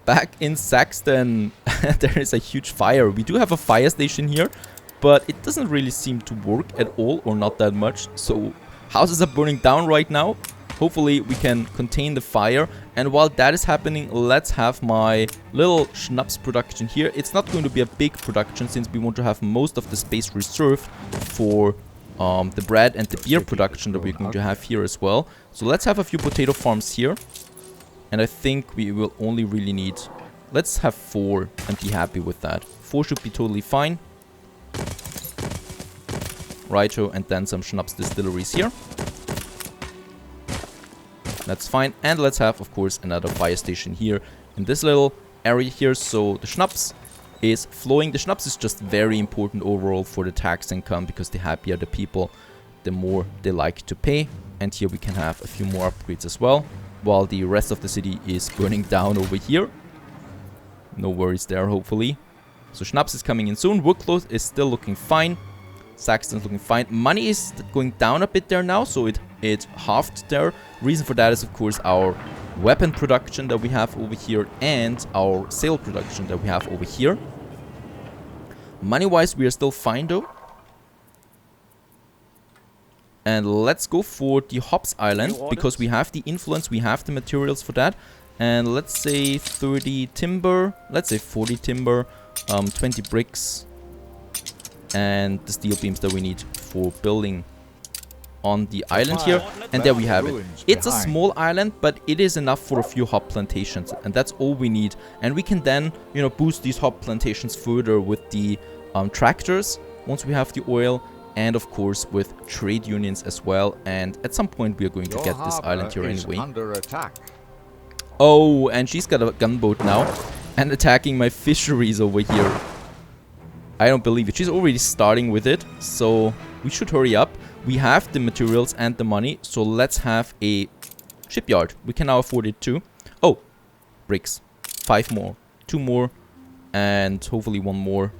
back in Saxton, there is a huge fire. We do have a fire station here, but it doesn't really seem to work at all, or not that much. So houses are burning down right now. Hopefully we can contain the fire. And while that is happening, let's have my little schnapps production here. It's not going to be a big production, since we want to have most of the space reserved for the bread and the beer production that we're going to have here as well. So let's have a few potato farms here. And I think we will only really need... Let's have 4 and be happy with that. 4 should be totally fine. Righto, and then some schnapps distilleries here. That's fine. And let's have, of course, another fire station here in this little area here. So the schnapps is flowing. The schnapps is just very important overall for the tax income, because the happier the people, the more they like to pay. And here we can have a few more upgrades as well, while the rest of the city is burning down over here. No worries there, hopefully. So schnapps is coming in soon. Workload is still looking fine. Saxton's looking fine. Money is going down a bit there now, so it halved there. Reason for that is, of course, our weapon production that we have over here and our sail production that we have over here. Money-wise, we are still fine though. And let's go for the Hops Island, because we have the influence, we have the materials for that. And let's say 30 timber, let's say 40 timber, 20 bricks, and the steel beams that we need for building on the island here. And there we have it. It's a small island, but it is enough for a few hop plantations, and that's all we need. And we can then, you know, boost these hop plantations further with the tractors once we have the oil. And of course with trade unions as well. And at some point we are going to get this island here anyway. Oh, and she's got a gunboat now and attacking my fisheries over here. I don't believe it. She's already starting with it, so we should hurry up. We have the materials and the money, so let's have a shipyard. We can now afford it too. Oh, bricks. 5 more. 2 more. And hopefully 1 more.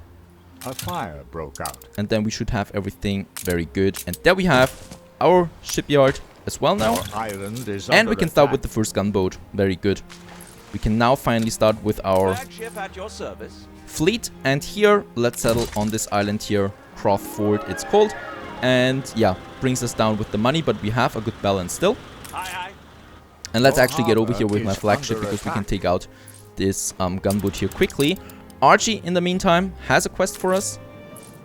A fire broke out. And then we should have everything very good. And there we have our shipyard as well now. Our island is and we under can start attack. with the first gunboat. Very good. We can now finally start with our Flagship at your service. fleet. And here, let's settle on this island here. Croftford, it's called. And yeah, brings us down with the money, but we have a good balance still. Aye, aye. And let's Your actually get over here harbor with my is flagship, under because we can attack. take out this gunboat here quickly. Archie, in the meantime, has a quest for us.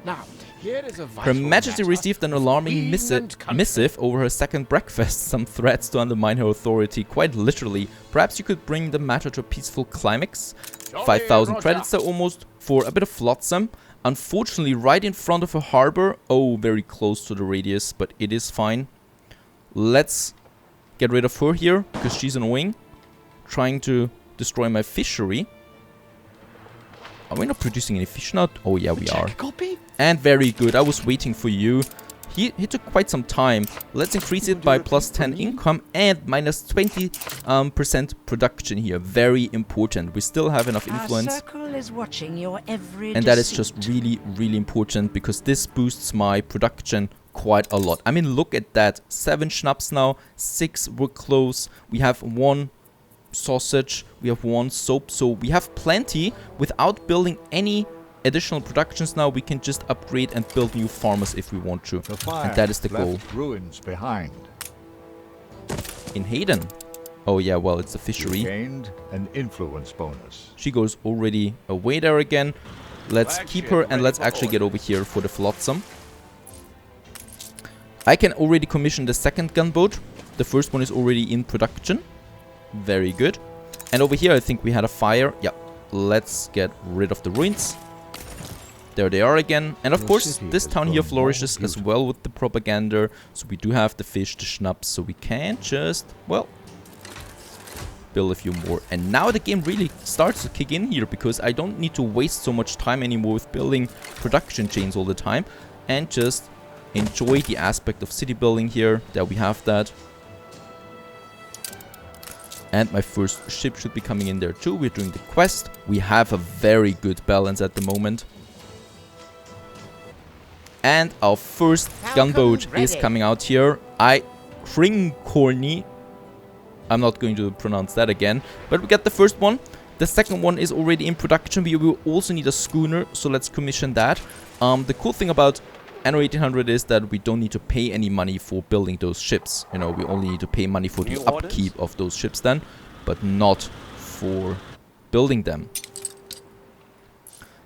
Now, here is a Her vital Majesty matter. received an alarming Greenland country. missive over her second breakfast. Some threats to undermine her authority, quite literally. Perhaps you could bring the matter to a peaceful climax. 5,000 Roger. credits are almost for a bit of flotsam. Unfortunately, right in front of a harbor. Oh, very close to the radius, but it is fine. Let's get rid of her here, because she's annoying. Trying to destroy my fishery. Are we not producing any fish now? Oh yeah, we are. Check copy. And very good. I was waiting for you. He took quite some time. Let's increase it by plus 10 income and minus 20% production here. Very important. We still have enough influence. Our circle is watching your every And that is deceit. just really, really important, because this boosts my production quite a lot. I mean, look at that. 7 schnapps now. 6 were close. We have 1 sausage. We have 1 soap. So we have plenty without building any additional productions. Now we can just upgrade and build new farmers if we want to. The fire And that is the goal. left ruins behind. In Hayden. Oh yeah, well, it's a You fishery. gained an influence bonus. She goes already away there again. Let's keep her, and let's actually get over here for the flotsam. I can already commission the second gunboat. The first one is already in production. Very good. And over here I think we had a fire. Yeah, let's get rid of the ruins. There they are again. And of Your course, city this has town here grown flourishes more as well with the propaganda. So we do have the fish, the schnapps, so we can just, well, build a few more. And now the game really starts to kick in here, because I don't need to waste so much time anymore with building production chains all the time, and just enjoy the aspect of city building here. There we have that. And my first ship should be coming in there too. We're doing the quest. We have a very good balance at the moment. And our first gunboat is coming out here. Kringkorni. I'm not going to pronounce that again. But we got the first one. The second one is already in production. We will also need a schooner, so let's commission that. The cool thing about Anno 1800 is that we don't need to pay any money for building those ships. You know, we only need to pay money for the upkeep of those ships then, but not for building them.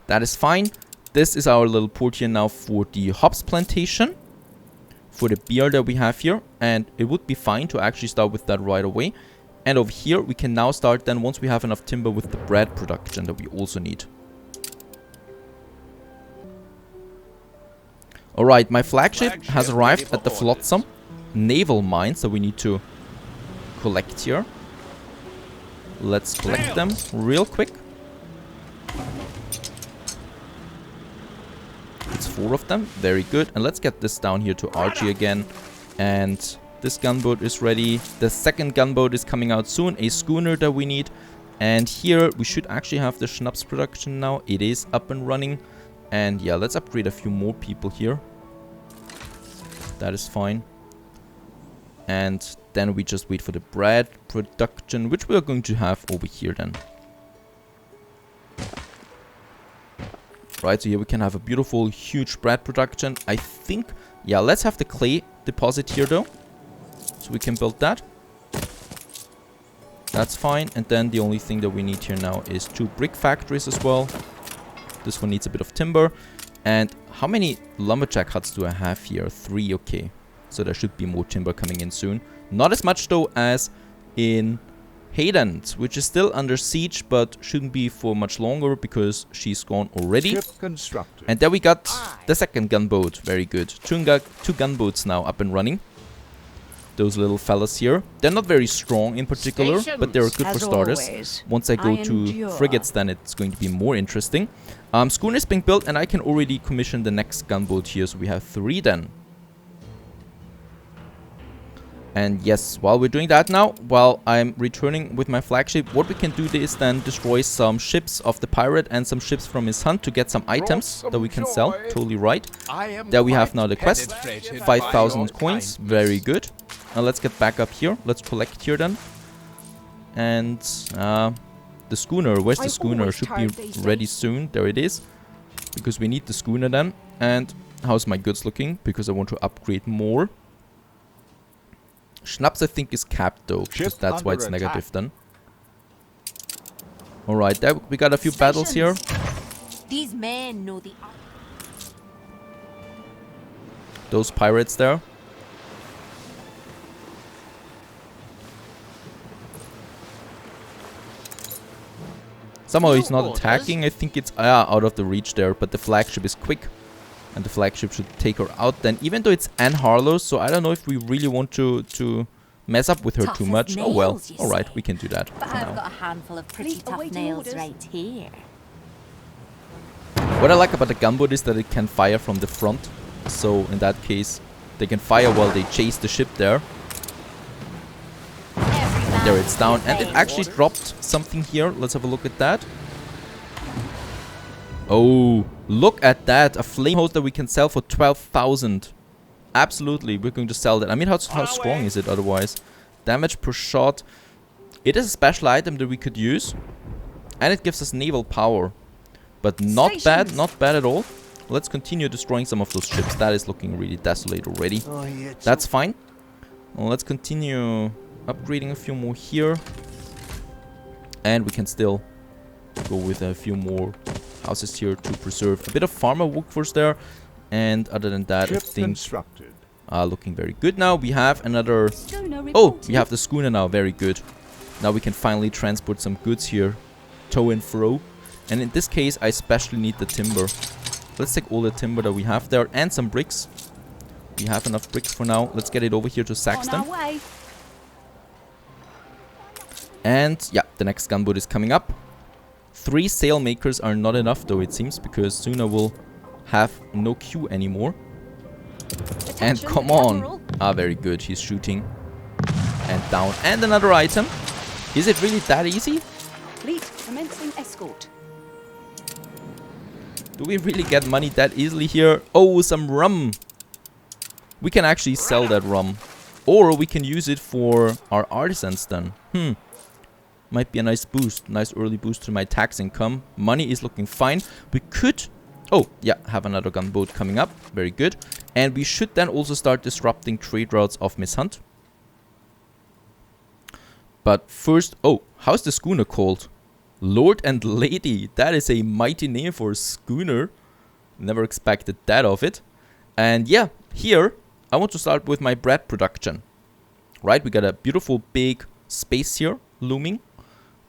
That is fine. This is our little port here now for the hops plantation, for the beer that we have here, and it would be fine to actually start with that right away. And over here we can now start then once we have enough timber with the bread production that we also need. Alright, my flagship has arrived at the Flotsam naval mines that we need to collect here. Let's collect them real quick. It's 4 of them, very good. And let's get this down here to RG again. And this gunboat is ready. The second gunboat is coming out soon, a schooner that we need. And here we should actually have the schnapps production now. It is up and running. And yeah, let's upgrade a few more people here. That is fine. And then we just wait for the bread production, which we are going to have over here then. Right, so here we can have a beautiful, huge bread production. I think, yeah, let's have the clay deposit here though. So we can build that. That's fine. And then the only thing that we need here now is 2 brick factories as well. This one needs a bit of timber. And how many lumberjack huts do I have here? 3, okay. So there should be more timber coming in soon. Not as much though as in Hayden, which is still under siege, but shouldn't be for much longer because she's gone already. Ship constructed. And there we got the second gunboat. Very good. 2 gunboats now up and running. Those little fellas here. They're not very strong in particular, but they're good for starters. Always, Once I go to frigates, then it's going to be more interesting. Schooner is being built, and I can already commission the next gunboat here. So we have 3 then. And yes, while we're doing that now, while I'm returning with my flagship, what we can do is then destroy some ships of the pirate and some ships from his hunt to get some items that we can sell. Totally right. There we have now the quest. 5,000 coins. Very good. Now let's get back up here. Let's collect here then. And the schooner. Where's the schooner? Should be ready soon. There it is. Because we need the schooner then. And how's my goods looking? Because I want to upgrade more. Schnapps I think is capped though, because that's why it's negative then. Alright, there we got a few battles here. These men know the Those pirates there. Somehow he's not attacking. I think it's out of the reach there, but the flagship is quick. And the flagship should take her out then, even though it's Anne Harlow, so I don't know if we really want to mess up with her too much. Oh well, alright, we can do that for I've now. got a handful of pretty tough nails right here. What I like about the gunboat is that it can fire from the front. So in that case, they can fire while they chase the ship there. There it's down, and it actually dropped something here. Let's have a look at that. Oh, look at that. A flame hose that we can sell for 12,000. Absolutely, we're going to sell that. I mean, how strong is it otherwise? Damage per shot. It is a special item that we could use. And it gives us naval power. But not bad, not bad at all. Let's continue destroying some of those ships. That is looking really desolate already. That's fine. Well, let's continue upgrading a few more here. And we can still go with a few more houses here to preserve a bit of farmer workforce there. And other than that, I think looking very good now. We have another... Oh, we have the schooner now. Very good. Now we can finally transport some goods here. To and fro. And in this case, I especially need the timber. Let's take all the timber that we have there and some bricks. We have enough bricks for now. Let's get it over here to Saxton. And yeah, the next gunboat is coming up. 3 sail makers are not enough though, it seems, because soon I will have no queue anymore. And come on. Ah, very good. He's shooting. And down. And another item. Is it really that easy? Fleet commencing escort. Do we really get money that easily here? Oh, some rum. We can actually sell that rum. Or we can use it for our artisans then. might be a nice boost. Nice early boost to my tax income. Money is looking fine. We could... Oh, yeah, have another gunboat coming up. Very good. And we should then also start disrupting trade routes of Miss Hunt. But first... Oh, how's the schooner called? Lord and Lady. That is a mighty name for a schooner. Never expected that of it. And yeah, here, I want to start with my bread production. Right, we got a beautiful big space here looming.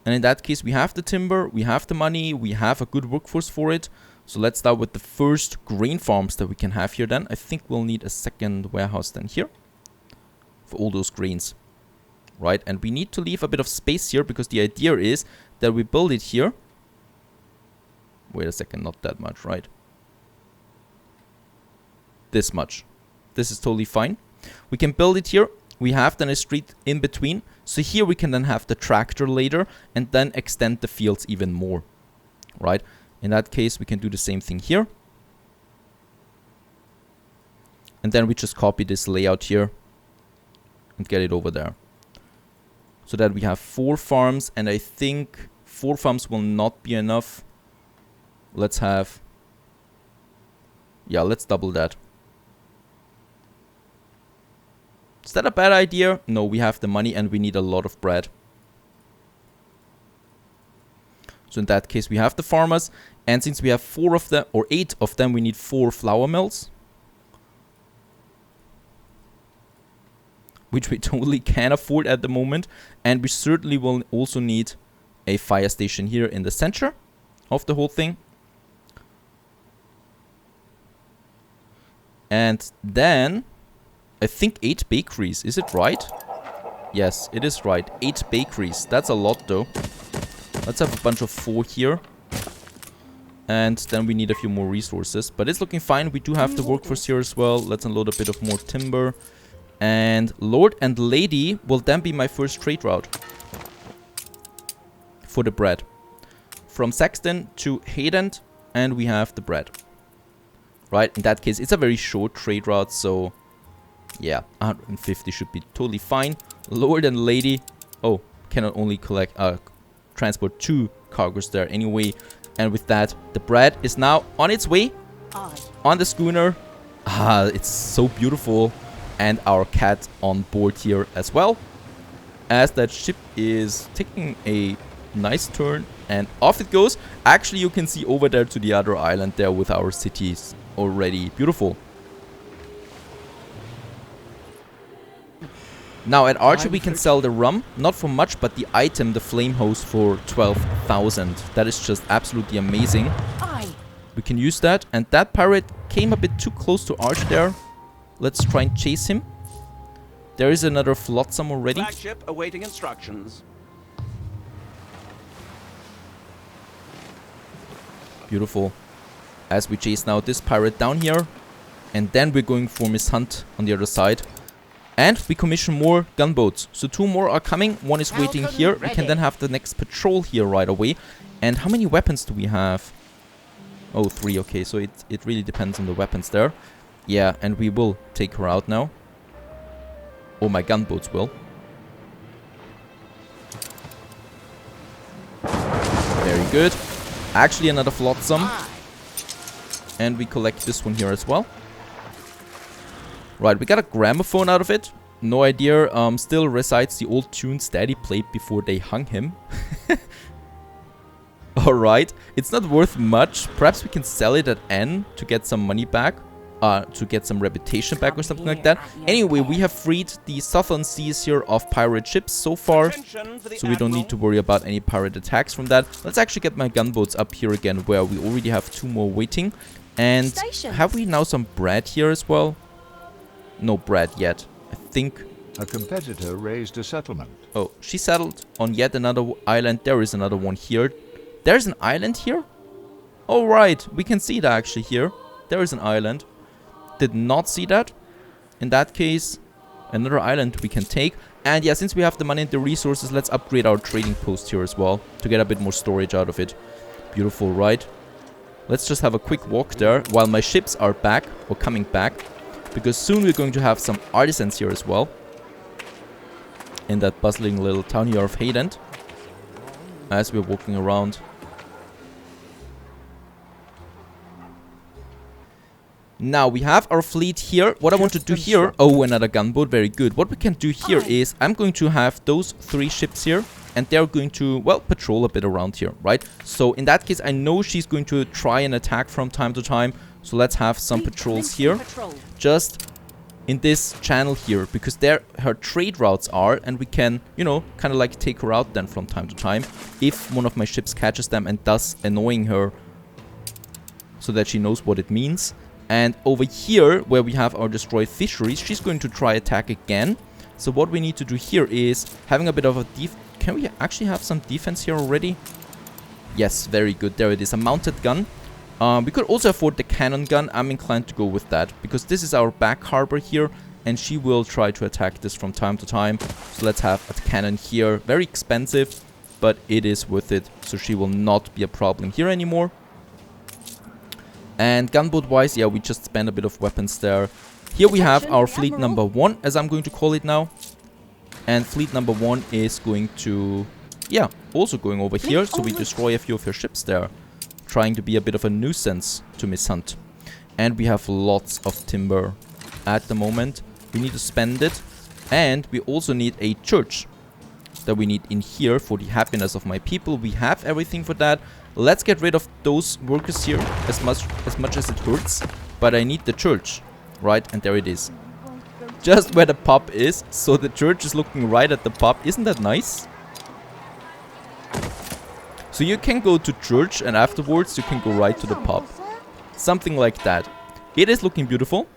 And in that case, we have the timber, we have the money, we have a good workforce for it. So let's start with the first grain farms that we can have here then. I think we'll need a second warehouse then here for all those grains. Right, and we need to leave a bit of space here because the idea is that we build it here. Wait a second, not that much, right? This much. This is totally fine. We can build it here. We have then a street in between. So here we can then have the tractor later and then extend the fields even more. Right? In that case, we can do the same thing here. And then we just copy this layout here and get it over there. So that we have 4 farms, and I think 4 farms will not be enough. Let's have... Yeah, let's double that. Is that a bad idea? No, we have the money and we need a lot of bread. So in that case, we have the farmers. And since we have 4 of them, or 8 of them, we need 4 flour mills. Which we totally can afford at the moment. And we certainly will also need a fire station here in the center of the whole thing. And then... I think 8 bakeries. Is it right? Yes, it is right. 8 bakeries. That's a lot though. Let's have a bunch of 4 here. And then we need a few more resources. But it's looking fine. We do have the workforce here as well. Let's unload a bit of more timber. And Lord and Lady will then be my first trade route. For the bread. From Saxton to Hayden. And we have the bread. Right? In that case, it's a very short trade route. So... yeah, 150 should be totally fine. Lord and Lady. Oh, cannot only transport 2 cargoes there anyway. And with that, the bread is now on its way. On the schooner. Ah, it's so beautiful. And our cat on board here as well. As that ship is taking a nice turn. And off it goes. Actually, you can see over there to the other island there with our cities already. Beautiful. Now at Archer we can sell the rum, not for much, but the item, the flame hose, for 12,000. That is just absolutely amazing. We can use that, and that pirate came a bit too close to Archer there. Let's try and chase him. There is another flotsam already. Flagship awaiting instructions. Beautiful. As we chase now this pirate down here, and then we're going for Miss Hunt on the other side. And we commission more gunboats. So 2 more are coming. 1 is waiting here. We can then have the next patrol here right away. And how many weapons do we have? Oh, 3. Okay, so it really depends on the weapons there. Yeah, and we will take her out now. Or my gunboats will. Very good. Actually, another flotsam. And we collect this one here as well. Right, we got a gramophone out of it. No idea. Still recites the old tunes Daddy played before they hung him. Alright. It's not worth much. Perhaps we can sell it at N to get some money back. To get some reputation back or something like that. Anyway, we have freed the southern seas here of pirate ships so far. So we don't need to worry about any pirate attacks from that. Let's actually get my gunboats up here again, where we already have 2 more waiting. And have we now some bread here as well? No bread yet, I think. A competitor raised a settlement. Oh, she settled on yet another island. There is another one here. There's an island here? Oh, right. We can see that actually here. There is an island. Did not see that. In that case, another island we can take. And yeah, since we have the money and the resources, let's upgrade our trading post here as well to get a bit more storage out of it. Beautiful, right? Let's just have a quick walk there while my ships are back or coming back. Because soon we're going to have some artisans here as well. In that bustling little town here of Hayden. as we're walking around. Now we have our fleet here. What I want to do here... Oh, another gunboat. Very good. What we can do here is I'm going to have those 3 ships here. And they're going to, well, patrol a bit around here, right? So in that case, I know she's going to try and attack from time to time. So let's have some patrols here. Just in this channel here. Because there her trade routes are. And we can, you know, kind of like take her out then from time to time. If one of my ships catches them and thus annoying her. So that she knows what it means. And over here, where we have our destroyed fisheries, she's going to try attack again. So what we need to do here is having a bit of a Can we actually have some defense here already? Yes, very good. There it is, a mounted gun. We could also afford the cannon gun. I'm inclined to go with that, because this is our back harbor here, and she will try to attack this from time to time. So let's have a cannon here. Very expensive, but it is worth it. So she will not be a problem here anymore. And gunboat wise, yeah, we just spent a bit of weapons there. Here we have our fleet number 1, as I'm going to call it now. And fleet number 1 is going to, yeah, also going over here. So we destroy a few of her ships there. Trying to be a bit of a nuisance to Miss Hunt. And we have lots of timber at the moment. We need to spend it. And we also need a church that we need in here for the happiness of my people. We have everything for that. Let's get rid of those workers here as much as it hurts. But I need the church, right? And there it is. Just where the pub is. So the church is looking right at the pub. Isn't that nice? So you can go to church and afterwards you can go right to the pub. Something like that. It is looking beautiful.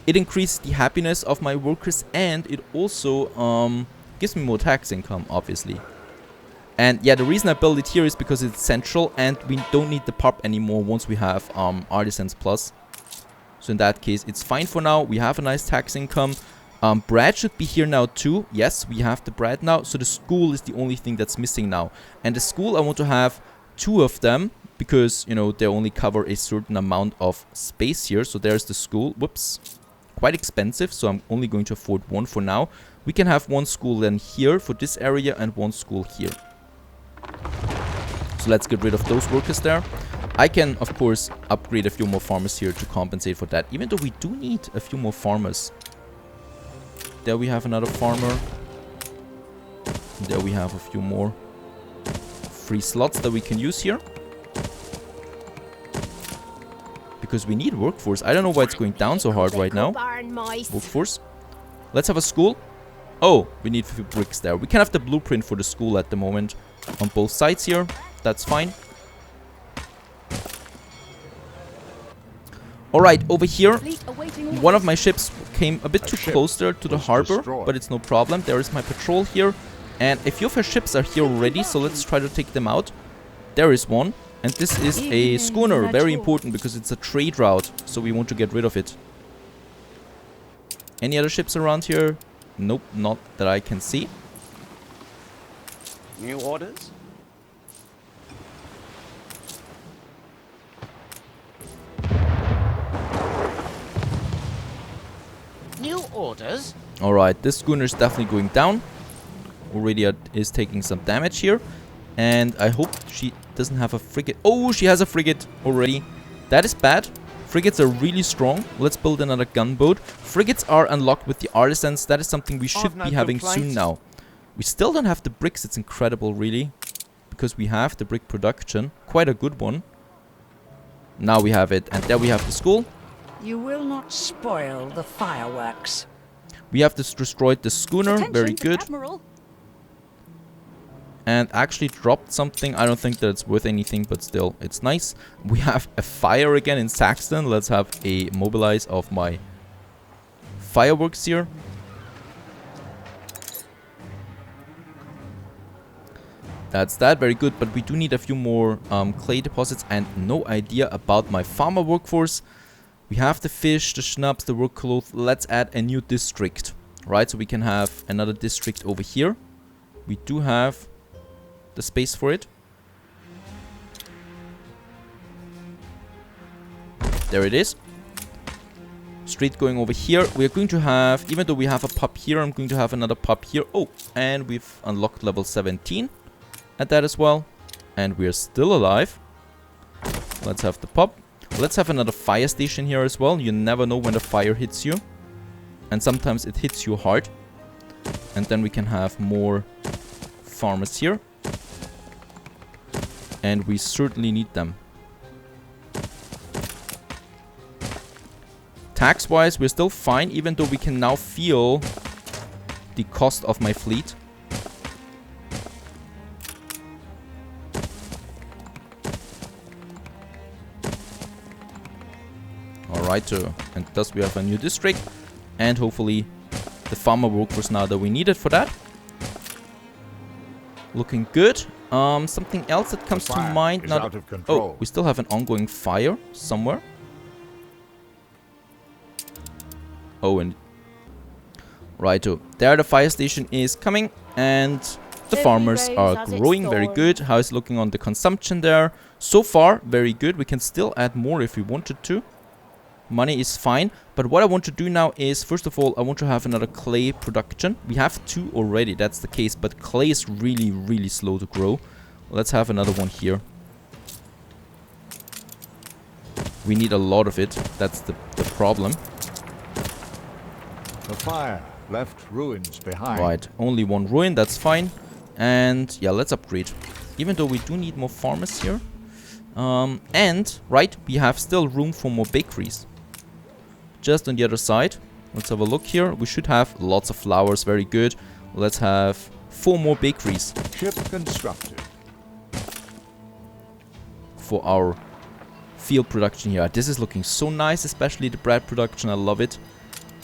It increases the happiness of my workers, and it also gives me more tax income, obviously. And yeah, the reason I built it here is because it's central and we don't need the pub anymore once we have Artisans Plus. So in that case, it's fine for now. We have a nice tax income. Bread should be here now too. Yes, we have the bread now. So the school is the only thing that's missing now. And the school, I want to have 2 of them. Because, you know, they only cover a certain amount of space here. So there's the school. Whoops. Quite expensive. So I'm only going to afford 1 for now. We can have 1 school then here for this area and 1 school here. So let's get rid of those workers there. I can, of course, upgrade a few more farmers here to compensate for that. Even though we do need a few more farmers. There we have another farmer. There we have a few more free slots that we can use here. Because we need workforce. I don't know why it's going down so hard right now. Workforce. Let's have a school. Oh, we need a few bricks there. We can have the blueprint for the school at the moment. On both sides here. That's fine. Alright, over here, one of my ships came a bit too close there to the harbor, but it's no problem. There is my patrol here, and a few of her ships are here already, so let's try to take them out. There is one, and this is a schooner, very important because it's a trade route, so we want to get rid of it. Any other ships around here? Nope, not that I can see. New orders? New orders? Alright, this schooner is definitely going down. Already is taking some damage here. And I hope she doesn't have a frigate. Oh, she has a frigate already. That is bad. Frigates are really strong. Let's build another gunboat. Frigates are unlocked with the artisans. That is something we should be having soon now. We still don't have the bricks. It's incredible, really. Because we have the brick production. Quite a good one. Now we have it. And there we have the school. You will not spoil the fireworks. We have just destroyed the schooner. Very good. Admiral. And actually dropped something. I don't think that it's worth anything, but still, it's nice. We have a fire again in Saxton. Let's have a mobilize of my fireworks here. That's that. Very good. But we do need a few more clay deposits and no idea about my farmer workforce. We have the fish, the schnapps, the work cloth. Let's add a new district. Right, so we can have another district over here. We do have the space for it. There it is. Street going over here. We are going to have, even though we have a pub here, I'm going to have another pub here. Oh, and we've unlocked level 17. at that as well. And we're still alive. Let's have the pop. Let's have another fire station here as well. You never know when the fire hits you. And sometimes it hits you hard. And then we can have more farmers here. And we certainly need them. Tax-wise, we're still fine, even though we can now feel the cost of my fleet. Alright, and thus we have a new district. And hopefully the farmer workforce now that we needed for that. Looking good. Something else that comes to mind. Out of control. Oh, we still have an ongoing fire somewhere. Oh, and righto. There the fire station is coming, and the farmers are growing very good. How is it looking on the consumption there? So far, very good. We can still add more if we wanted to. Money is fine, but what I want to do now is, first of all, I want to have another clay production. We have 2 already, that's the case, but clay is really, really slow to grow. Let's have another one here. We need a lot of it, that's the problem. The fire left ruins behind. Right, only 1 ruin, that's fine. And yeah, let's upgrade. Even though we do need more farmers here. And, right, we have still room for more bakeries. Just on the other side. Let's have a look here. We should have lots of flowers, very good. Let's have 4 more bakeries. Ship constructed. For our field production here. This is looking so nice, especially the bread production, I love it.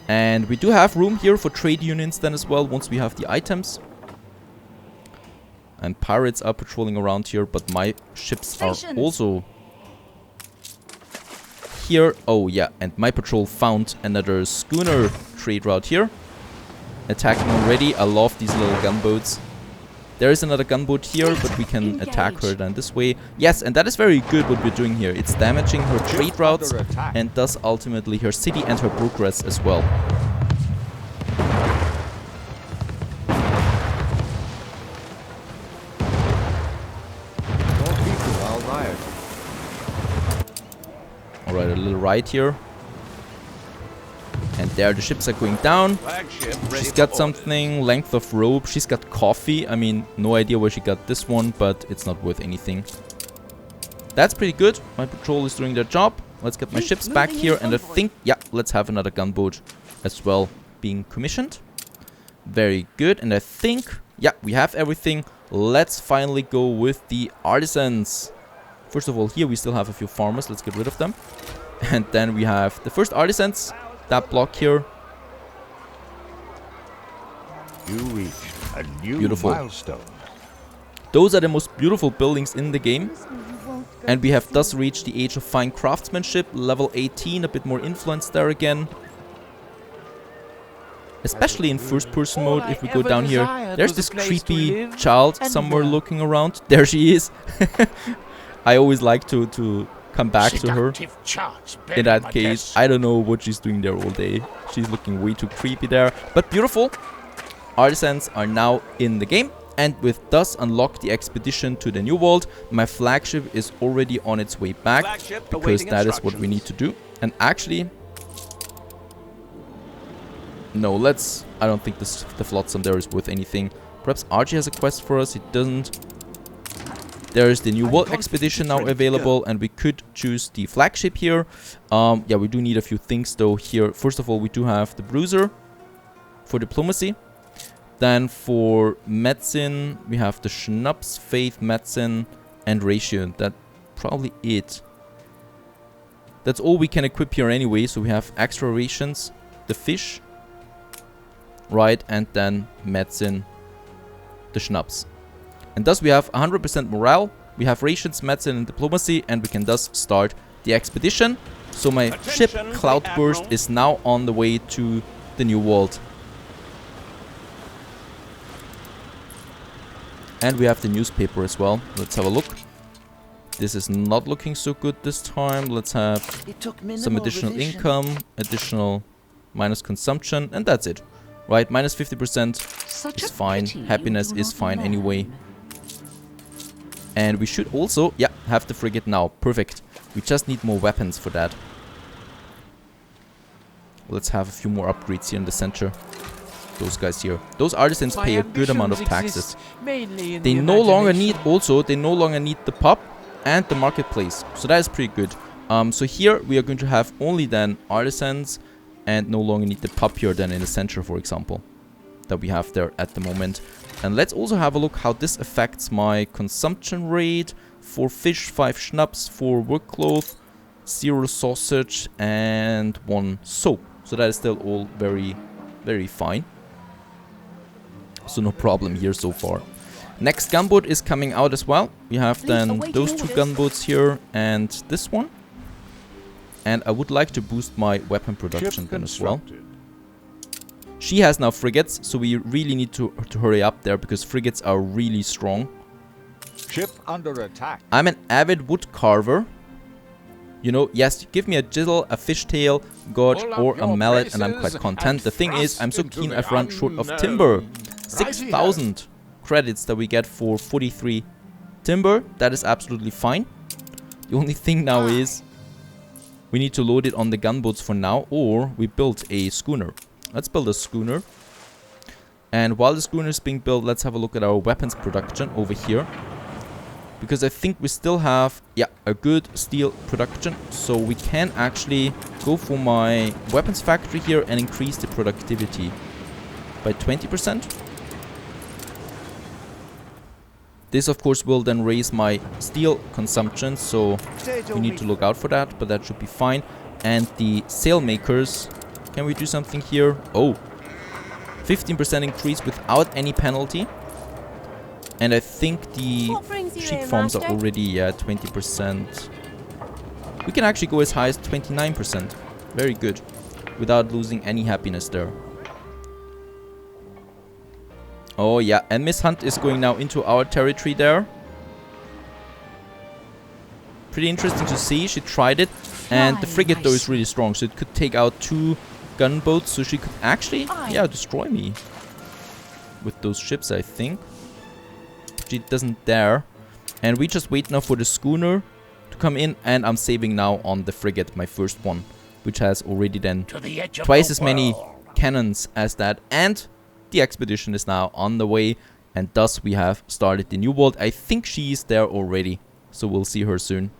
And we do have room here for trade unions then as well, once we have the items. And pirates are patrolling around here, but my ships are also here. Oh yeah, and my patrol found another schooner trade route here. Attacking already. I love these little gunboats. There is another gunboat here, but we can attack her then this way. Yes, and that is very good what we're doing here. It's damaging her trade routes and thus ultimately her city and her progress as well. Alright, a little right here. And there the ships are going down. She's got something, length of rope. She's got coffee. I mean, no idea where she got this one, but it's not worth anything. That's pretty good. My patrol is doing their job. Let's get my ships back here. And I think, yeah, let's have another gunboat as well being commissioned. Very good. And I think, yeah, we have everything. Let's finally go with the artisans. First of all, here we still have a few farmers. Let's get rid of them. And then we have the first artisans. That block here. You reached a new Beautiful milestone. Those are the most beautiful buildings in the game. And we have thus reached the age of fine craftsmanship. Level 18, a bit more influence there again. Especially in first person mode, if we go down here. There's this creepy child somewhere looking around. There she is. I always like to come back to her. In that case, I don't know what she's doing there all day. She's looking way too creepy there. But beautiful. Artisans are now in the game. And with thus unlock the expedition to the New World. My flagship is already on its way back. Because that is what we need to do. And actually... No, let's... I don't think the flotsam there is worth anything. Perhaps Archie has a quest for us. It doesn't. There is the New World expedition now available, and we could choose the flagship here. Yeah, we do need a few things though here. First of all, we do have the bruiser for diplomacy. Then for medicine, we have the schnapps, faith, medicine, and ratio. That's probably it. That's all we can equip here anyway. So we have extra rations, the fish, right, and then medicine, the schnapps. And thus we have 100% morale, we have rations, medicine, and diplomacy, and we can thus start the expedition. So my ship, Cloudburst, is now on the way to the New World. And we have the newspaper as well. Let's have a look. This is not looking so good this time. Let's have some additional income, additional minus consumption, and that's it. Right, minus 50% is fine. Happiness is fine anyway. And we should also, yeah, have the frigate now. Perfect. We just need more weapons for that. Let's have a few more upgrades here in the center. Those guys here. Those artisans pay a good amount of taxes. They no longer need the pub and the marketplace. So that is pretty good. So here we are going to have only then artisans and no longer need the pub here then in the center, for example, that we have there at the moment. And let's also have a look how this affects my consumption rate. 4 fish, 5 schnapps, 4 work cloth, 0 sausage and 1 soap. So that is still all very, very fine. So no problem here so far. Next gunboat is coming out as well. We have then those 2 gunboats here and this one. And I would like to boost my weapon production then as well. She has now frigates, so we really need to hurry up there because frigates are really strong. Ship under attack. I'm an avid wood carver. You know, yes, give me a chisel, a fishtail, gouge or a mallet and I'm quite content. The thing is, I'm so keen I've run short of timber. 6,000 credits that we get for 43 timber. That is absolutely fine. The only thing now is we need to load it on the gunboats for now, or we build a schooner. Let's build a schooner. And while the schooner is being built, let's have a look at our weapons production over here. Because I think we still have, yeah, a good steel production. So we can actually go for my weapons factory here and increase the productivity by 20%. This, of course, will then raise my steel consumption. So we need to look out for that, but that should be fine. And the sail makers, can we do something here? Oh, 15% increase without any penalty. And I think the sheep farms are already 20%. We can actually go as high as 29%. Very good. Without losing any happiness there. Oh yeah, and Miss Hunt is going now into our territory there. Pretty interesting to see. She tried it. And the frigate though is really strong. So it could take out 2 gunboats. So she could actually, yeah, destroy me. With those ships, I think. She doesn't dare. And we just wait now for the schooner to come in. And I'm saving now on the frigate, my first one. Which has already then twice as many cannons as that. And the expedition is now on the way. And thus we have started the new world. I think she's there already. So we'll see her soon.